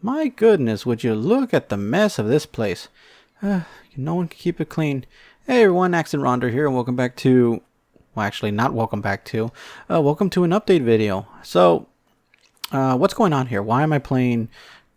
My goodness, would you look at the mess of this place? No one can keep it clean. Hey everyone, Accent Ronder here, and welcome back to... Well, actually, not welcome back to. Welcome to an update video. So, what's going on here? Why am I playing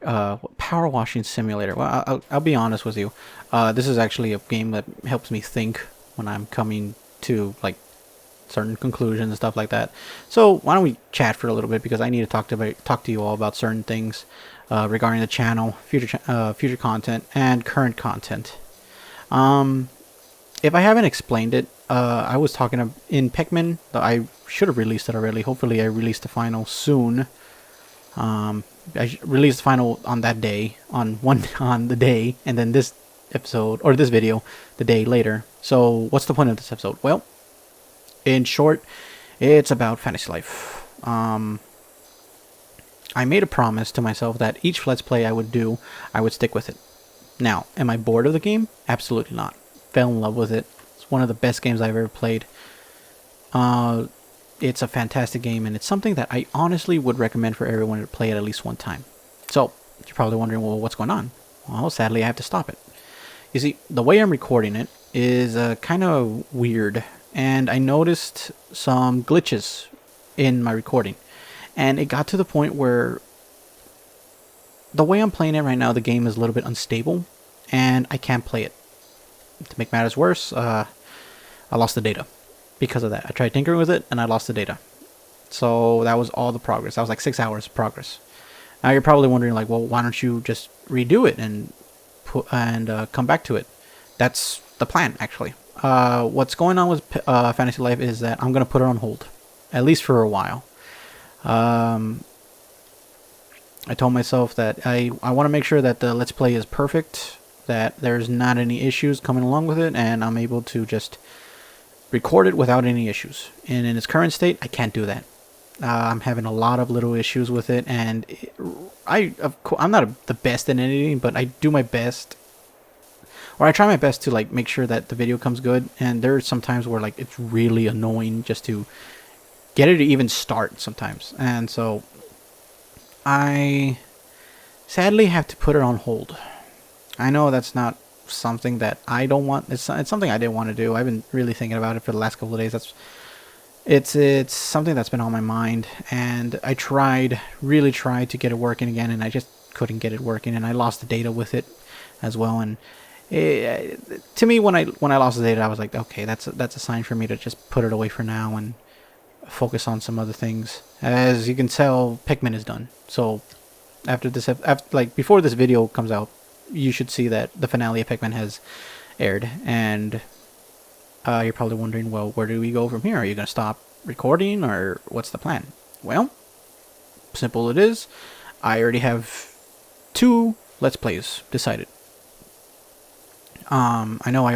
Power Washing Simulator? Well, I'll be honest with you. This is actually a game that helps me think when I'm coming to, like, certain conclusions and stuff like that. So why don't we chat for a little bit, because I need to talk to you all about certain things regarding the channel, future content, and current content. If I haven't explained it, I was talking in Pikmin. I should have released it already. Hopefully, I released the final soon. I released the final on that day, on the day, and then this episode or this video the day later. So what's the point of this episode? Well, in short, it's about Fantasy Life. I made a promise to myself that each Let's Play I would do, I would stick with it. Now, am I bored of the game? Absolutely not. Fell in love with it. It's one of the best games I've ever played. It's a fantastic game, and it's something that I honestly would recommend for everyone to play it at least one time. So, you're probably wondering, well, what's going on? Well, sadly, I have to stop it. You see, the way I'm recording it is kind of weird, and I noticed some glitches in my recording. And it got to the point where the way I'm playing it right now, the game is a little bit unstable, and I can't play it. To make matters worse, I lost the data because of that. I tried tinkering with it, and I lost the data. So that was all the progress. That was like 6 hours of progress. Now you're probably wondering, like, well, why don't you just redo it and come back to it? That's the plan, actually. What's going on with Fantasy Life is that I'm going to put it on hold, at least for a while. I told myself that I want to make sure that the Let's Play is perfect, that there's not any issues coming along with it, and I'm able to just record it without any issues. And in its current state, I can't do that. I'm having a lot of little issues with it, and I'm not the best in editing, but I do my best. Or I try my best to, like, make sure that the video comes good, and there are some times where, like, it's really annoying just to get it to even start sometimes. And so I sadly have to put it on hold. I know that's not something that I don't want. It's something I didn't want to do. I've been really thinking about it for the last couple of days. It's something that's been on my mind, and I really tried to get it working again, and I just couldn't get it working, and I lost the data with it as well. And to me, when I lost the data, I was like, okay, that's a sign for me to just put it away for now and focus on some other things. As you can tell, Pikmin is done. So after before this video comes out, you should see that the finale of Pikmin has aired, and you're probably wondering, well, where do we go from here? Are you going to stop recording, or what's the plan? Well, simple it is. I already have 2 Let's Plays decided. I know I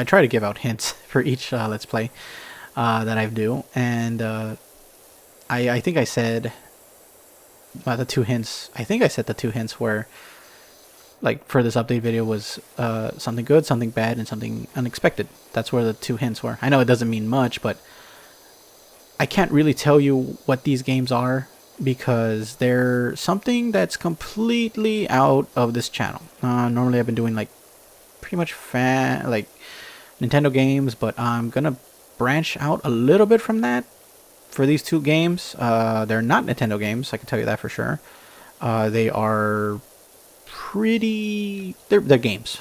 try to give out hints for each Let's Play that I do, and I think I said the 2 hints. I think I said the 2 hints were, like, for this update video was something good, something bad, and something unexpected. That's where the 2 hints were. I know it doesn't mean much, but I can't really tell you what these games are, because they're something that's completely out of this channel. Normally I've been doing, like, pretty much like Nintendo games, but I'm gonna branch out a little bit from that for these 2 games. They're not Nintendo games, I can tell you that for sure. They are they're games,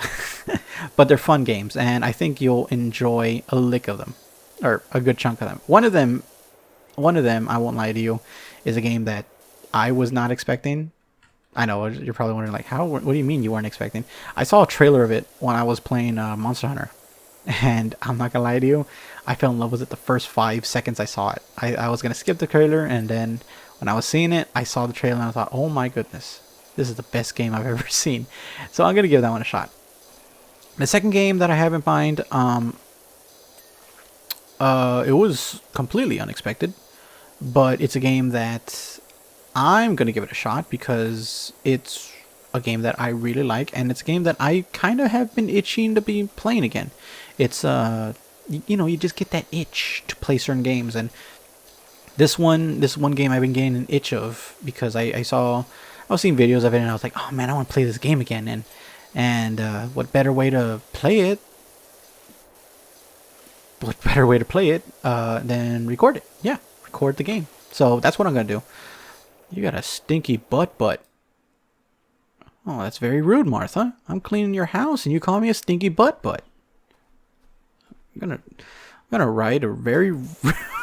but they're fun games, and I think you'll enjoy a lick of them, or a good chunk of them. One of them, I won't lie to you, is a game that I was not expecting. I know you're probably wondering, like, what do you mean you weren't expecting? I saw a trailer of it when I was playing Monster Hunter, and I'm not gonna lie to you, I fell in love with it the first 5 seconds I saw it. I was gonna skip the trailer, and then when I was seeing it, I saw the trailer and I thought, oh my goodness, this is the best game I've ever seen. So I'm gonna give that one a shot. The second game that I have in mind, it was completely unexpected, but it's a game that I'm gonna give it a shot because it's a game that I really like, and it's a game that I kind of have been itching to be playing again. It's you just get that itch to play certain games, and this one game I've been getting an itch of because I saw I was seeing videos of it, and I was like, oh man, I want to play this game again. And what better way to play it? What better way to play it than record it? Yeah, record the game. So that's what I'm gonna do. You got a stinky butt. Oh, that's very rude, Martha. I'm cleaning your house and you call me a stinky butt. I'm gonna write a very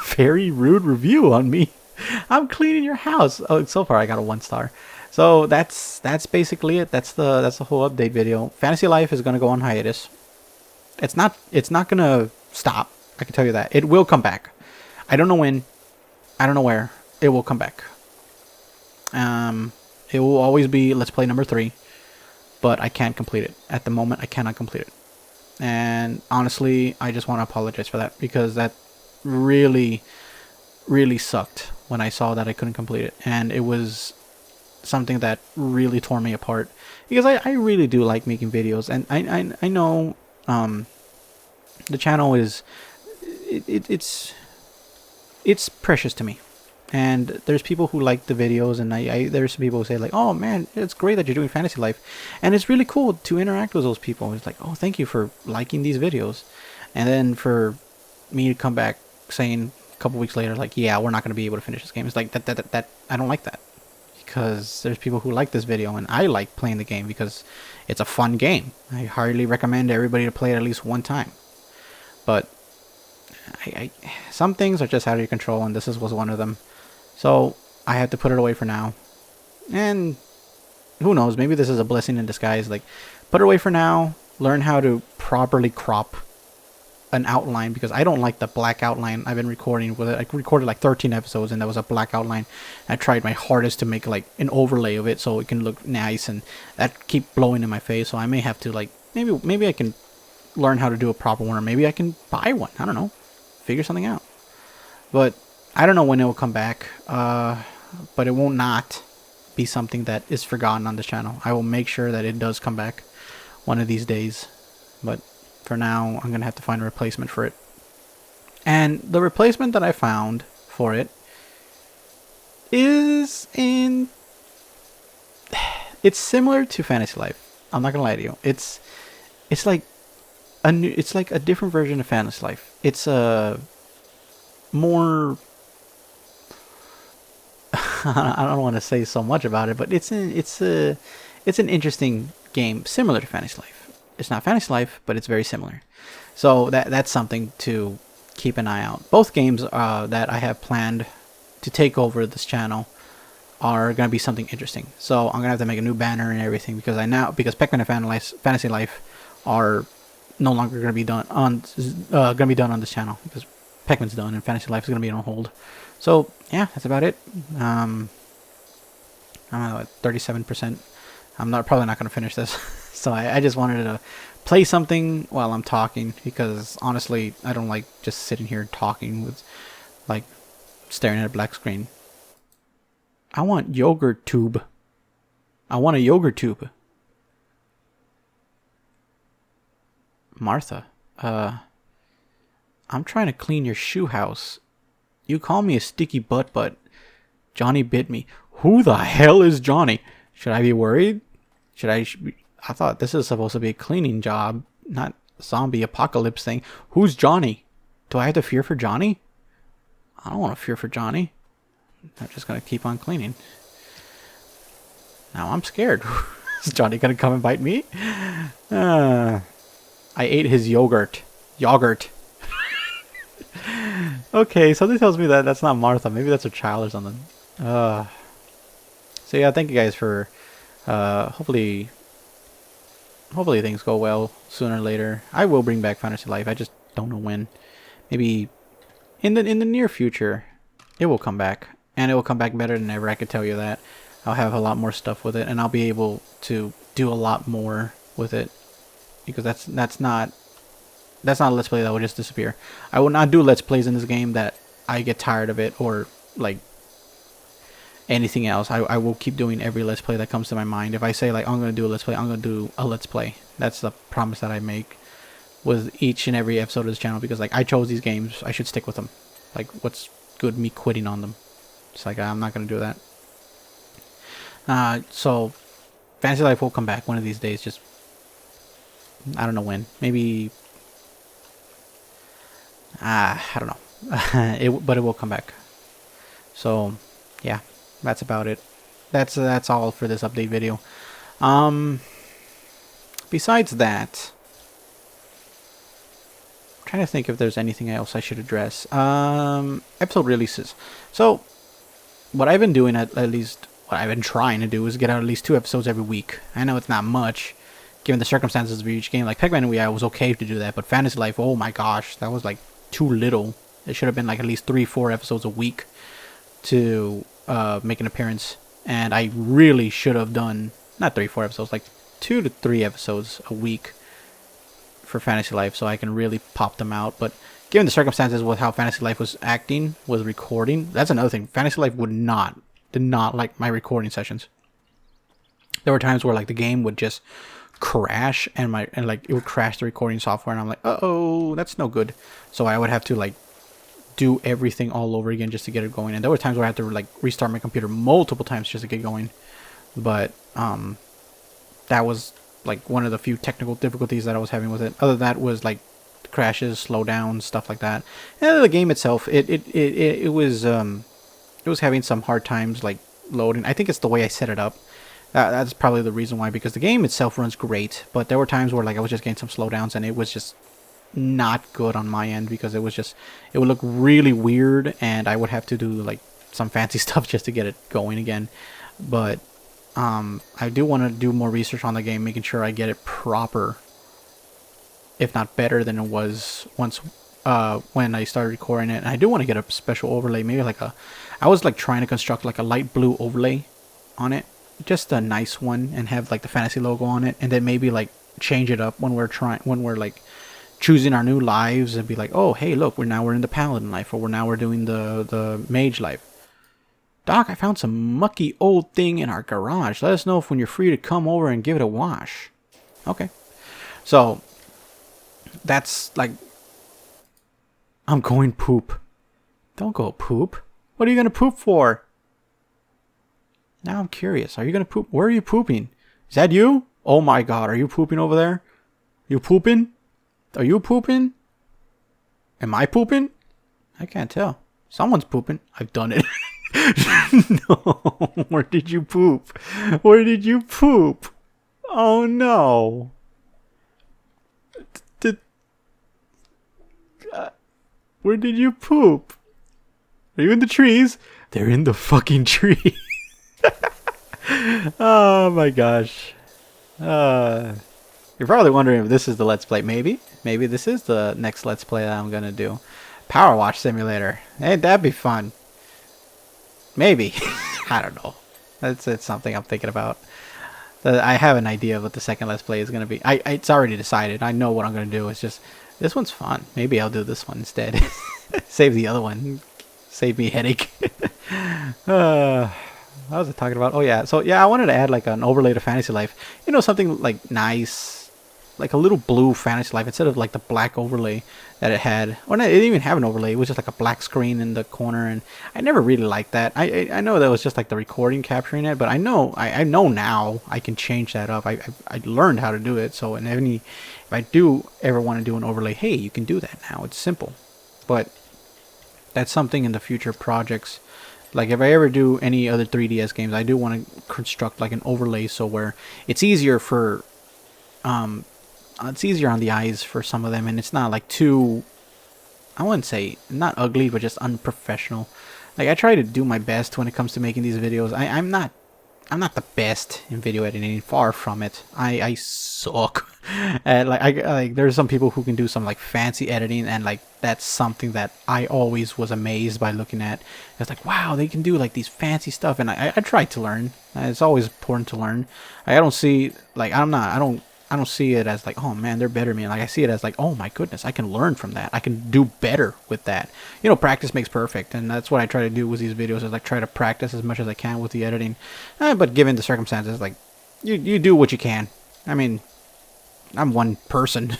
very rude review on me. I'm cleaning your house. Oh, so far I got a 1 star. So that's basically it. That's the whole update video. Fantasy Life is gonna go on hiatus. It's not gonna stop. I can tell you that. It will come back. I don't know when. I don't know where. It will come back. It will always be Let's Play number 3, but I can't complete it. At the moment, I cannot complete it. And honestly, I just want to apologize for that, because that really, really sucked when I saw that I couldn't complete it. And it was something that really tore me apart, because I really do like making videos, and I know the channel is it's precious to me. And there's people who like the videos, and there's some people who say like, oh man, it's great that you're doing Fantasy Life. And it's really cool to interact with those people. It's like, oh, thank you for liking these videos. And then for me to come back saying a couple weeks later, like, yeah, we're not going to be able to finish this game. It's like, that I don't like that. Because there's people who like this video, and I like playing the game because it's a fun game. I highly recommend everybody to play it at least one time. But some things are just out of your control, and this was one of them. So I had to put it away for now. And who knows, maybe this is a blessing in disguise. Like, put it away for now, learn how to properly crop an outline, because I don't like the black outline I've been recording with it. I recorded like 13 episodes and there was a black outline. I tried my hardest to make like an overlay of it so it can look nice, and that keep blowing in my face. So I may have to like, maybe I can learn how to do a proper one, or maybe I can buy one. I don't know. Figure something out. But I don't know when it will come back, but it will not be something that is forgotten on this channel. I will make sure that it does come back one of these days. But for now, I'm going to have to find a replacement for it. And the replacement that I found for it is it's similar to Fantasy Life. I'm not going to lie to you. It's like a different version of Fantasy Life. It's a more I don't want to say so much about it, but it's an interesting game similar to Fantasy Life. It's not Fantasy Life, but it's very similar. So that's something to keep an eye out. Both games that I have planned to take over this channel are going to be something interesting. So I'm going to have to make a new banner and everything, because because Pac-Man and Fantasy Life are no longer going to be done on this channel, because Pac-Man's done and Fantasy Life is going to be on hold. So yeah, that's about it. I'm at 37%. I'm probably not going to finish this. So I just wanted to play something while I'm talking, because honestly, I don't like just sitting here talking with like staring at a black screen. I want yogurt tube. I want a yogurt tube. Martha, I'm trying to clean your shoe house. You call me a sticky butt, but Johnny bit me. Who the hell is Johnny? Should I be worried? I thought this is supposed to be a cleaning job, not zombie apocalypse thing. Who's Johnny? Do I have to fear for Johnny? I don't want to fear for Johnny. I'm just going to keep on cleaning. Now I'm scared. Is Johnny going to come and bite me? I ate his yogurt. Okay, something tells me that that's not Martha. Maybe that's a child or something. So yeah, thank you guys for hopefully things go well sooner or later. I will bring back Fantasy Life. I just don't know when. Maybe in the near future it will come back, and it will come back better than ever. I could tell you that. I'll have a lot more stuff with it, and I'll be able to do a lot more with it, because that's not a Let's Play that will just disappear. I will not do Let's Plays in this game that I get tired of it, or like anything else. I will keep doing every Let's Play that comes to my mind. If I say like I'm going to do a Let's Play, I'm going to do a Let's Play. That's the promise that I make with each and every episode of this channel, because like I chose these games, I should stick with them. Like, what's good me quitting on them? It's like, I'm not going to do that. So Fantasy Life will come back one of these days. Just I don't know when. Maybe I don't know. But it will come back. So yeah, that's about it. That's all for this update video. Besides that, I'm trying to think if there's anything else I should address. Episode releases. So what I've been doing, at least what I've been trying to do, is get out at least 2 episodes every week. I know it's not much, given the circumstances of each game. Like Pac-Man and Wii, I was okay to do that, but Fantasy Life, oh my gosh, that was like too little. It should have been like at least 3-4 episodes a week to make an appearance. And I really should have done, not 3-4 episodes, like 2 to 3 episodes a week for Fantasy Life, so I can really pop them out. But given the circumstances with how Fantasy Life was recording, that's another thing. Fantasy Life did not like my recording sessions. There were times where like the game would just crash and like it would crash the recording software, and I'm like, uh-oh, that's no good. So I would have to like do everything all over again just to get it going. And there were times where I had to like restart my computer multiple times just to get going. But that was like one of the few technical difficulties that I was having with it. Other than that was like crashes, slowdowns, stuff like that. And the game itself, it was having some hard times like loading. I think it's the way I set it up. That's probably the reason why, because the game itself runs great, but there were times where like I was just getting some slowdowns, and it was just not good on my end, because it would look really weird, and I would have to do like some fancy stuff just to get it going again. But I do want to do more research on the game, making sure I get it proper, if not better than it was once when I started recording it. And I do want to get a special overlay, maybe like I was like trying to construct like a light blue overlay on it, just a nice one, and have like the fantasy logo on it, and then maybe like change it up when we're like choosing our new lives, and be like, oh hey, look, we're in the paladin life, or we're doing the mage life. Doc, I found some mucky old thing in our garage. Let us know when you're free to come over and give it a wash. Okay. So that's like, I'm going poop. Don't go poop. What are you gonna poop for? Now I'm curious. Are you gonna poop? Where are you pooping? Is that you? Oh my god, are you pooping over there? You pooping? Are you pooping? Am I pooping? I can't tell. Someone's pooping. I've done it. No. Where did you poop? Where did you poop? Oh no. Where did you poop? Are you in the trees? They're in the fucking tree. Oh my gosh. You're probably wondering if this is the Let's Play. Maybe this is the next Let's Play that I'm gonna do. Power Wash Simulator. Hey, that'd be fun. Maybe. I don't know. It's something I'm thinking about. I have an idea of what the second Let's Play is gonna be. It's already decided. I know what I'm gonna do. It's just this one's fun. Maybe I'll do this one instead. Save the other one. Save me headache. What was I talking about? Oh yeah. So yeah, I wanted to add like an overlay to Fantasy Life. You know, something like nice, like a little blue Fantasy Life instead of like the black overlay that it had. Or not, it didn't even have an overlay. It was just like a black screen in the corner, and I never really liked that. I know that was just like the recording capturing it, but I know now I can change that up. I learned how to do it. So if I do ever want to do an overlay, hey, you can do that now. It's simple. But that's something in the future projects. Like if I ever do any other 3DS games, I do want to construct like an overlay so where it's easier for it's easier on the eyes for some of them, and it's not like too, I wouldn't say not ugly, but just unprofessional. Like I try to do my best when it comes to making these videos. I'm not the best in video editing, far from it. I suck. And like there's some people who can do some like fancy editing, and like that's something that I always was amazed by looking at. It's like, wow, they can do like these fancy stuff, and I try to learn. It's always important to learn. I don't see like I don't see it as like, oh man, they're better than me. Like I see it as like, oh my goodness, I can learn from that. I can do better with that. You know, practice makes perfect, and that's what I try to do with these videos. Is like try to practice as much as I can with the editing. But given the circumstances, like you do what you can. I mean, I'm one person,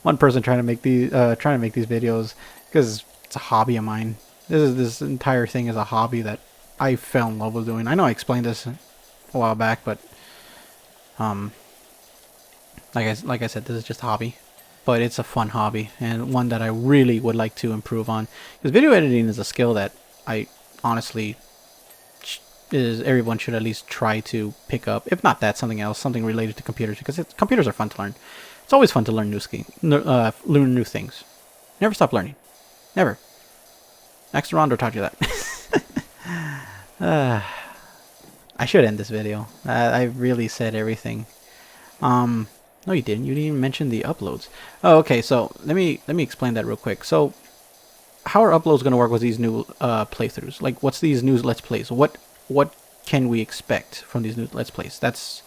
one person trying to make these videos because it's a hobby of mine. This entire thing is a hobby that I fell in love with doing. I know I explained this a while back, but um, like I said, this is just a hobby, but it's a fun hobby and one that I really would like to improve on, because video editing is a skill that I honestly everyone should at least try to pick up. If not that, something else, something related to computers, because computers are fun to learn. It's always fun to learn learn new things. Never stop learning. Never. Next Rondo taught you that. I should end this video. I really said everything. No, you didn't. You didn't even mention the uploads. Oh, okay. So let me explain that real quick. So, how are uploads going to work with these new playthroughs? Like, what's these new Let's Plays? What can we expect from these new Let's Plays? That's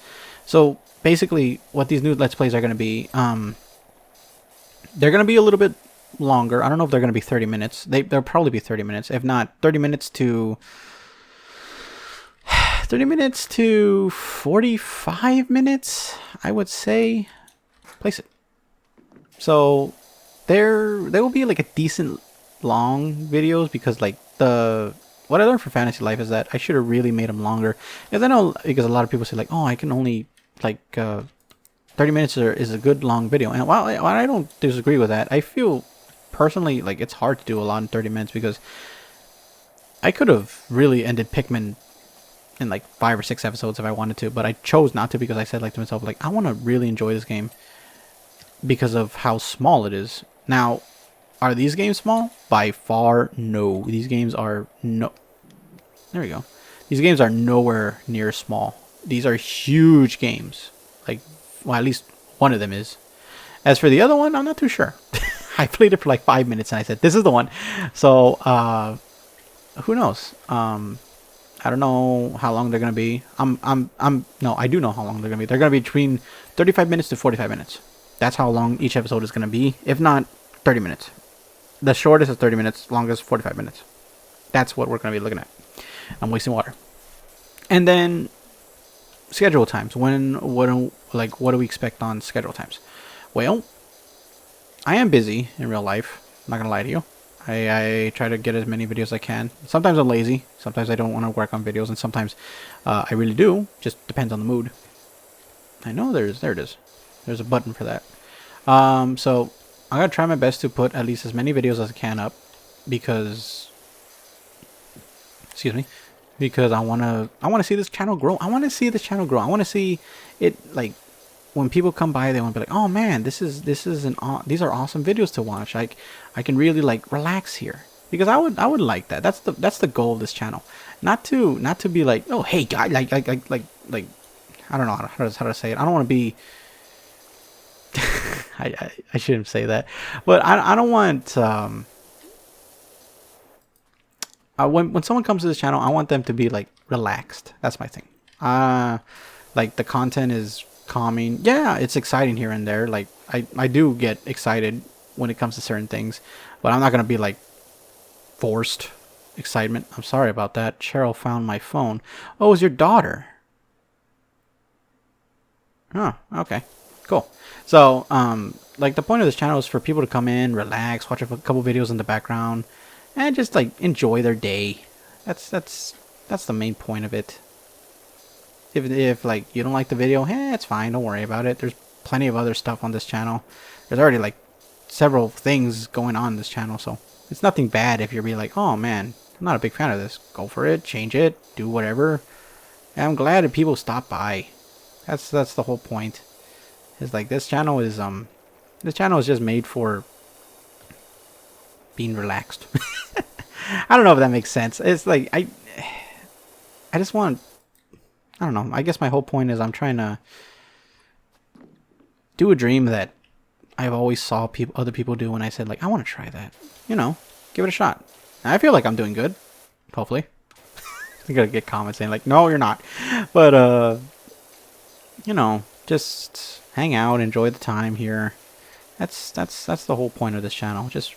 so basically what these new Let's Plays are going to be. They're going to be a little bit longer. I don't know if they're going to be 30 minutes. They'll probably be 30 minutes. If not, 30 minutes to 45 minutes, I would say. Place it. So there will be like a decent long videos, because like what I learned from Fantasy Life is that I should have really made them longer. Because I know, because a lot of people say like, oh, I can only like 30 minutes is a good long video. And while I don't disagree with that, I feel personally like it's hard to do a lot in 30 minutes, because I could have really ended Pikmin in like 5 or 6 episodes if I wanted to, but I chose not to, because I said like to myself, like, I want to really enjoy this game because of how small it is. Now, are these games small? By far, no. These games are no. There we go. These games are nowhere near small. These are huge games. Like, well, at least one of them is. As for the other one, I'm not too sure. I played it for like 5 minutes and I said, this is the one. So, who knows? I don't know how long they're gonna be. No, I do know how long they're gonna be. They're gonna be between 35 minutes to 45 minutes. That's how long each episode is gonna be. If not, 30 minutes. The shortest is 30 minutes, longest 45 minutes. That's what we're gonna be looking at. I'm wasting water. And then schedule times. What do we expect on schedule times? Well, I am busy in real life. I'm not gonna lie to you. I try to get as many videos as I can. Sometimes I'm lazy. Sometimes I don't want to work on videos, and sometimes I really do. Just depends on the mood. I know there it is. There's a button for that. So I'm gonna try my best to put at least as many videos as I can up, because I wanna see this channel grow. I wanna see this channel grow. I wanna see it, like, when people come by, they want to be like, oh man, these are awesome videos to watch. Like, I can really like relax here, because I would like that. That's the goal of this channel. Not to be like, oh hey guy, like I don't know how to say it. I don't want to be I shouldn't say that, but I don't want when someone comes to this channel, I want them to be like relaxed. That's my thing. Like, the content is calming. Yeah, it's exciting here and there. Like, I do get excited when it comes to certain things, but I'm not gonna be like forced excitement. I'm sorry about that. Cheryl found my phone. Oh, it was your daughter. Oh, okay, cool. So like, the point of this channel is for people to come in, relax, watch a couple videos in the background, and just like enjoy their day. That's the main point of it. If like you don't like the video, it's fine, don't worry about it. There's plenty of other stuff on this channel. There's already like several things going on this channel, so it's nothing bad if you're be like, oh man, I'm not a big fan of this. Go for it, change it, do whatever. And I'm glad that people stop by. That's the whole point. It's like, this channel is just made for being relaxed. I don't know if that makes sense. It's like, I just want, I don't know. I guess my whole point is I'm trying to do a dream that I've always saw other people do, and I said, like, I want to try that. You know, give it a shot. And I feel like I'm doing good. Hopefully. I'm gonna get comments saying like, no, you're not. But you know, just hang out, enjoy the time here. That's the whole point of this channel. Just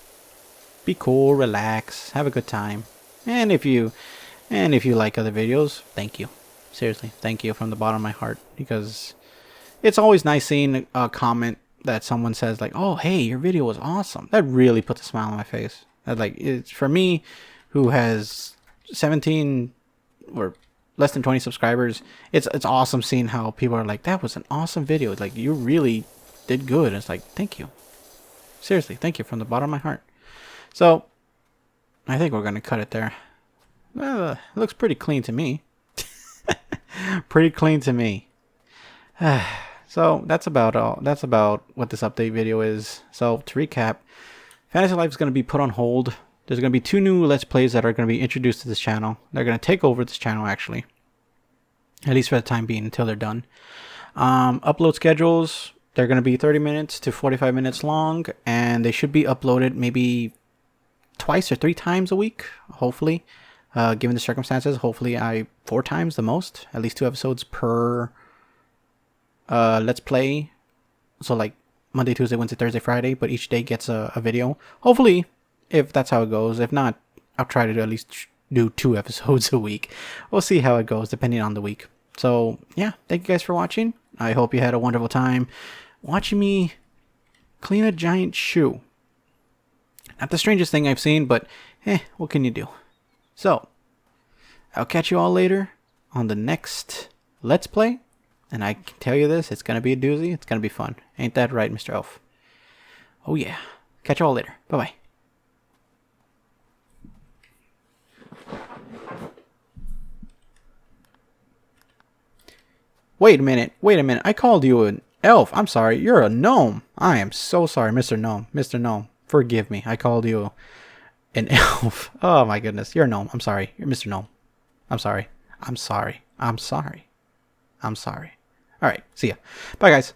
be cool, relax, have a good time. And if you like other videos, thank you. Seriously, thank you from the bottom of my heart, because it's always nice seeing a comment that someone says like, oh hey, your video was awesome. That really puts a smile on my face. That, like, it's for me, who has 17 or less than 20 subscribers, it's awesome seeing how people are like, that was an awesome video. It's like, you really did good. And it's like, thank you. Seriously, thank you from the bottom of my heart. So, I think we're going to cut it there. It looks pretty clean to me. Pretty clean to me. So, that's about all. That's about what this update video is. So, to recap, Fantasy Life is going to be put on hold. There's going to be 2 new Let's Plays that are going to be introduced to this channel. They're going to take over this channel, actually. At least for the time being, until they're done. Upload schedules, they're going to be 30 minutes to 45 minutes long. And they should be uploaded maybe twice or 3 times a week, hopefully. Given the circumstances, hopefully 4 times the most. At least 2 episodes per Let's Play. So like Monday, Tuesday, Wednesday, Thursday, Friday. But each day gets a video. Hopefully, if that's how it goes. If not, I'll try to at least do 2 episodes a week. We'll see how it goes depending on the week. So yeah, thank you guys for watching. I hope you had a wonderful time watching me clean a giant shoe. Not the strangest thing I've seen, but what can you do? So, I'll catch you all later on the next Let's Play. And I can tell you this, it's going to be a doozy. It's going to be fun. Ain't that right, Mr. Elf? Oh yeah. Catch you all later. Bye-bye. Wait a minute. I called you an elf. I'm sorry. You're a gnome. I am so sorry, Mr. Gnome. Mr. Gnome, forgive me. I called you an elf. Oh my goodness. You're a gnome. I'm sorry. You're Mr. Gnome. I'm sorry. I'm sorry. I'm sorry. I'm sorry. All right. See ya. Bye, guys.